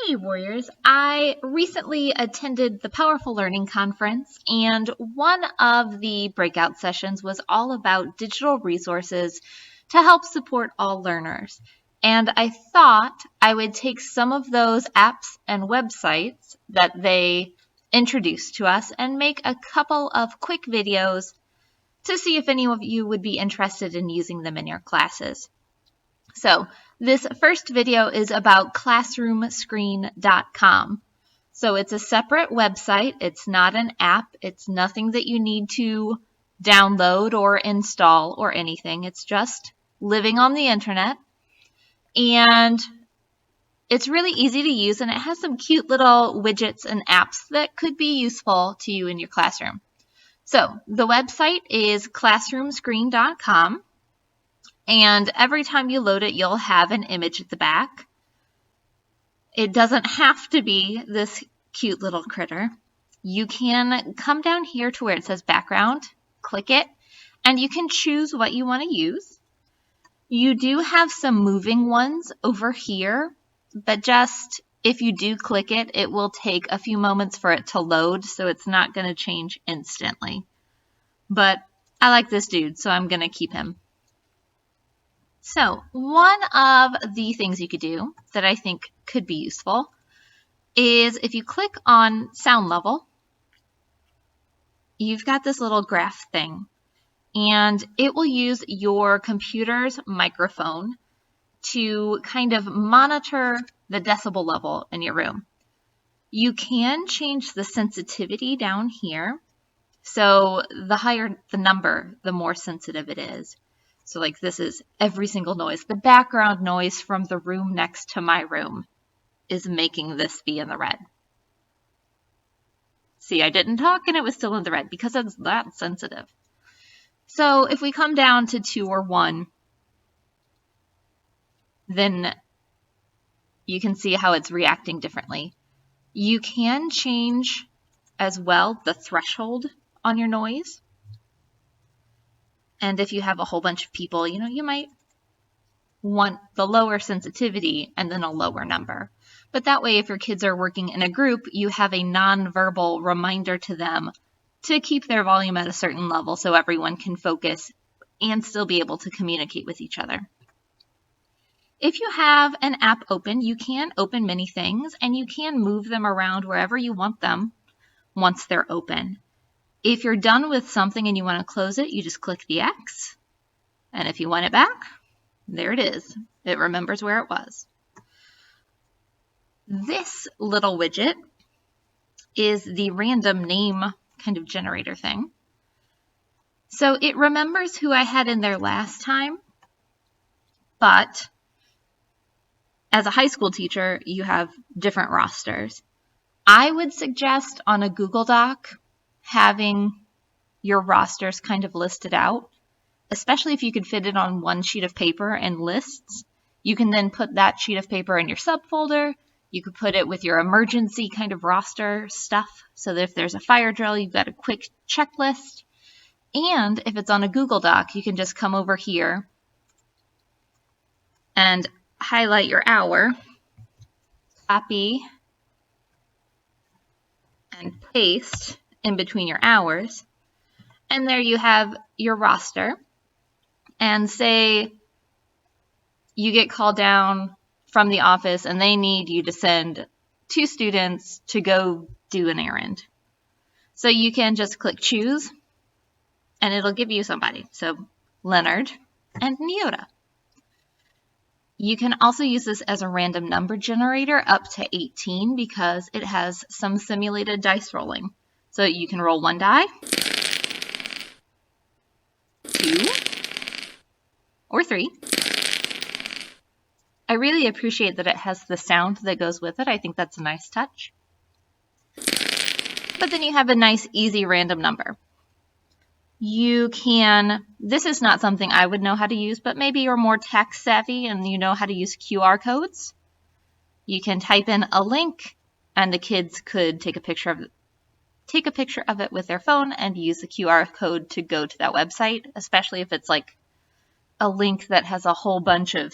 Hey Warriors, I recently attended the Powerful Learning Conference, and one of the breakout sessions was all about digital resources to help support all learners. And I thought I would take some of those apps and websites that they introduced to us and make a couple of quick videos to see if any of you would be interested in using them in your classes. So this first video is about classroomscreen.com. So it's a separate website. It's not an app. It's nothing that you need to download or install or anything. It's just living on the internet. And it's really easy to use, and it has some cute little widgets and apps that could be useful to you in your classroom. So the website is classroomscreen.com. And every time you load it, you'll have an image at the back. It doesn't have to be this cute little critter. You can come down here to where it says background, click it, and you can choose what you want to use. You do have some moving ones over here, but just if you do click it, it will take a few moments for it to load, so it's not going to change instantly. But I like this dude, so I'm going to keep him. So one of the things you could do that I think could be useful is if you click on sound level, you've got this little graph thing, and it will use your computer's microphone to kind of monitor the decibel level in your room. You can change the sensitivity down here. So the higher the number, the more sensitive it is. So like this is every single noise. The background noise from the room next to my room is making this be in the red. See, I didn't talk and it was still in the red because it's that sensitive. So if we come down to 2 or 1, then you can see how it's reacting differently. You can change as well the threshold on your noise. And if you have a whole bunch of people, you might want the lower sensitivity and then a lower number. But that way, if your kids are working in a group, you have a nonverbal reminder to them to keep their volume at a certain level so everyone can focus and still be able to communicate with each other. If you have an app open, you can open many things and you can move them around wherever you want them once they're open. If you're done with something and you want to close it, you just click the X. And if you want it back, there it is. It remembers where it was. This little widget is the random name kind of generator thing. So it remembers who I had in there last time, but as a high school teacher, you have different rosters. I would suggest on a Google Doc having your rosters kind of listed out, especially if you could fit it on one sheet of paper and lists. You can then put that sheet of paper in your subfolder. You could put it with your emergency kind of roster stuff, so that if there's a fire drill, you've got a quick checklist. And if it's on a Google Doc, you can just come over here and highlight your hour, copy, and paste in between your hours, and there you have your roster. And say you get called down from the office and they need you to send 2 students to go do an errand. So you can just click choose and it'll give you somebody. So Leonard and Neota. You can also use this as a random number generator up to 18 because it has some simulated dice rolling. So you can roll 1 die, 2, or 3. I really appreciate that it has the sound that goes with it. I think that's a nice touch. But then you have a nice, easy random number. You can, this is not something I would know how to use, but maybe you're more tech savvy and you know how to use QR codes. You can type in a link and the kids could take a picture of it with their phone and use the QR code to go to that website, especially if it's like a link that has a whole bunch of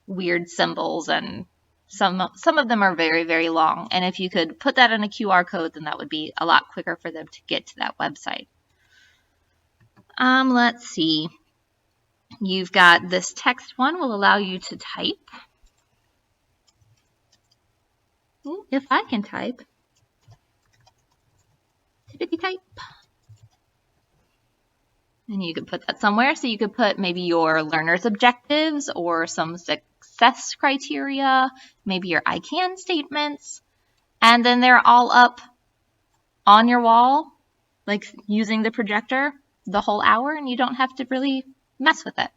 weird symbols and Some of them are very, very long. And if you could put that in a QR code, then that would be a lot quicker for them to get to that website. Let's see. You've got this text one will allow you to type. Ooh, if I can type. Tippity type. And you could put that somewhere. So you could put maybe your learner's objectives or some success criteria, maybe your I can statements. And then they're all up on your wall, like using the projector the whole hour, and you don't have to really mess with it.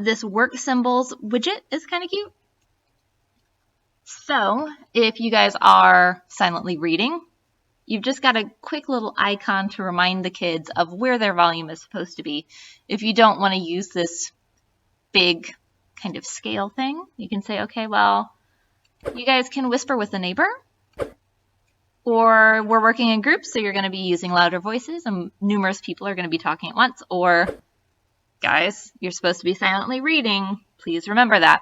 This work symbols widget is kind of cute. So if you guys are silently reading, you've just got a quick little icon to remind the kids of where their volume is supposed to be. If you don't want to use this big kind of scale thing, you can say, okay, well, you guys can whisper with the neighbor, or we're working in groups, so you're going to be using louder voices and numerous people are going to be talking at once, or guys, you're supposed to be silently reading. Please remember that.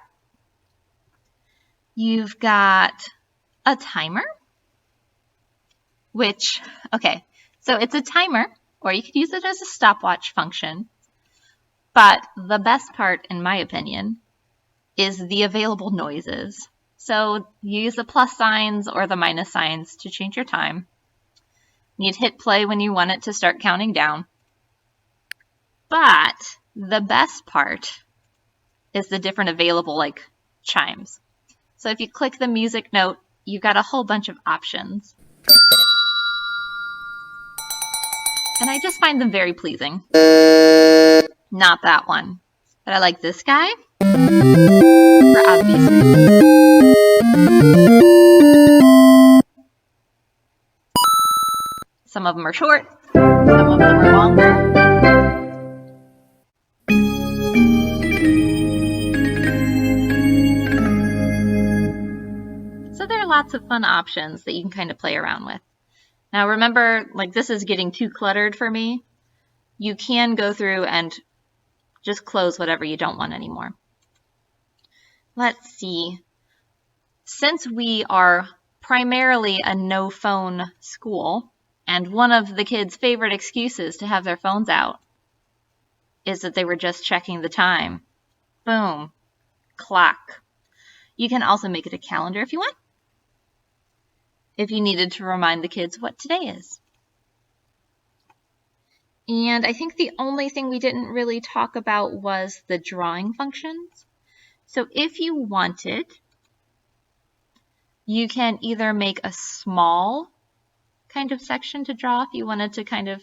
You've got a timer, which, okay, so it's a timer, or you could use it as a stopwatch function. But the best part, in my opinion, is the available noises. So you use the plus signs or the minus signs to change your time. You'd hit play when you want it to start counting down. But the best part is the different available like chimes. So if you click the music note, you've got a whole bunch of options. And I just find them very pleasing. Not that one. But I like this guy for obvious reasons. Some of them are short, some of them are longer. So there are lots of fun options that you can kind of play around with. Now remember, like this is getting too cluttered for me. You can go through and just close whatever you don't want anymore. Let's see. Since we are primarily a no phone school, and one of the kids' favorite excuses to have their phones out is that they were just checking the time. Boom. Clock. You can also make it a calendar if you want, if you needed to remind the kids what today is. And I think the only thing we didn't really talk about was the drawing functions. So if you wanted, you can either make a small kind of section to draw if you wanted to kind of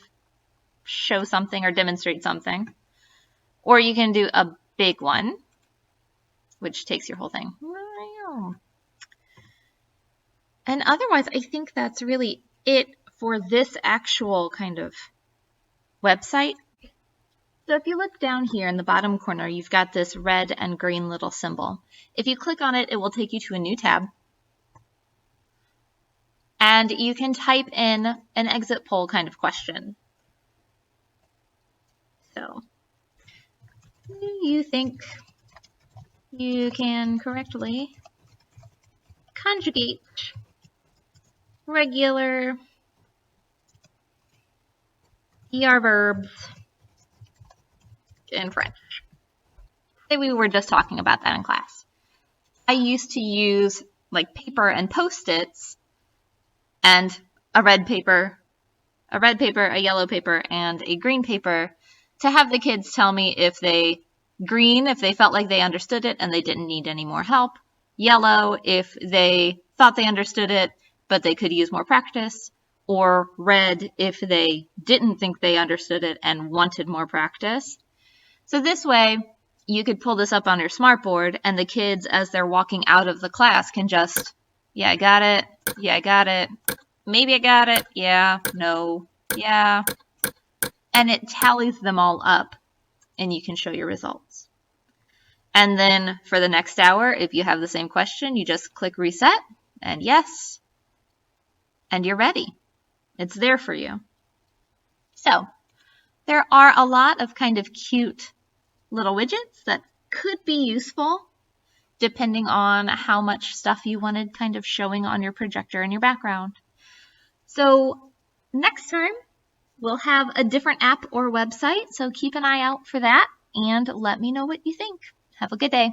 show something or demonstrate something. Or you can do a big one, which takes your whole thing. And otherwise, I think that's really it for this actual kind of website. So if you look down here in the bottom corner, you've got this red and green little symbol. If you click on it, it will take you to a new tab. And you can type in an exit poll kind of question. So, do you think you can correctly conjugate regular ER verbs in French? Say we were just talking about that in class. I used to use like paper and Post-its and a red paper, a yellow paper, and a green paper to have the kids tell me if they felt like they understood it and they didn't need any more help. Yellow, if they thought they understood it, but they could use more practice. Or red, if they didn't think they understood it and wanted more practice. So this way, you could pull this up on your smartboard and the kids, as they're walking out of the class, can just, yeah, I got it. Yeah, I got it. Maybe I got it. Yeah, no, yeah. And it tallies them all up and you can show your results. And then for the next hour, if you have the same question, you just click reset and yes, and you're ready. It's there for you. So there are a lot of kind of cute little widgets that could be useful depending on how much stuff you wanted kind of showing on your projector in your background. So next time we'll have a different app or website, so keep an eye out for that and let me know what you think. Have a good day.